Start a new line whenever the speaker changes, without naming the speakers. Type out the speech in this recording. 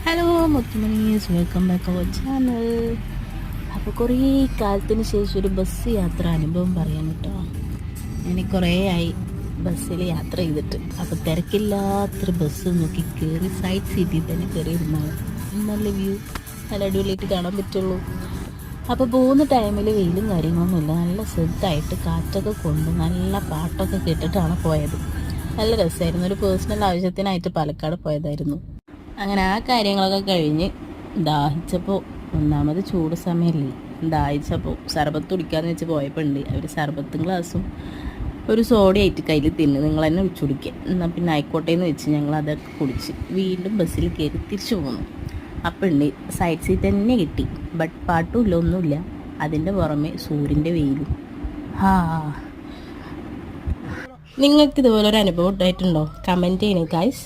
Hello മുത്തുമണീസ്, welcome back our channel. അപ്പോൾ കുറേ കാലത്തിന് ശേഷം ഒരു ബസ് യാത്ര അനുഭവം പറയാൻ കേട്ടോ. എനിക്ക് കുറേ ആയി ബസ്സിൽ യാത്ര ചെയ്തിട്ട്. അപ്പോൾ തിരക്കില്ലാത്തൊരു ബസ് നോക്കി കയറി സൈഡ് സീറ്റിൽ തന്നെ കയറി ഇരുന്നാണ്. നല്ല വ്യൂ, നല്ല അടിപൊളിയായിട്ട് കാണാൻ പറ്റുള്ളൂ. അപ്പോൾ പോകുന്ന ടൈമിൽ വെയിലും കാര്യങ്ങളൊന്നുമില്ല, നല്ല ശ്രദ്ധയായിട്ട് കാറ്റൊക്കെ കൊണ്ട് നല്ല പാട്ടൊക്കെ കേട്ടിട്ടാണ് പോയത്. നല്ല രസമായിരുന്നു. ഒരു പേഴ്സണൽ ആവശ്യത്തിനായിട്ട് പാലക്കാട് പോയതായിരുന്നു. അങ്ങനെ ആ കാര്യങ്ങളൊക്കെ കഴിഞ്ഞ് ദാഹിച്ചപ്പോൾ, ഒന്നാമത് ചൂട് സമയമല്ലേ, ദാഹിച്ചപ്പോൾ സർബത്ത് കുടിക്കാമെന്ന് വെച്ച് പോയപ്പോൾ ഉണ്ട് അവർ സർബത്തും ഗ്ലാസും ഒരു സോഡയായിട്ട് കയ്യിൽ തിന്ന് നിങ്ങൾ തന്നെ ഒഴിച്ചു കുടിക്കുക. എന്നാൽ പിന്നെ ആയിക്കോട്ടെ എന്ന് വെച്ച് ഞങ്ങൾ അതൊക്കെ കുടിച്ച് വീണ്ടും ബസ്സിൽ കയറി തിരിച്ചു പോന്നു. അപ്പം ഉണ്ട് സൈഡ് സീറ്റ് തന്നെ കിട്ടി. ബട്ട് പാട്ടുമില്ല, ഒന്നുമില്ല. അതിൻ്റെ പുറമെ സൂര്യൻ്റെ വെയിലും. നിങ്ങൾക്ക് ഇതുപോലെ ഒരു അനുഭവം ഉണ്ടായിട്ടുണ്ടോ? കമൻറ്റ് ചെയ്യണേ ഗൈസ്.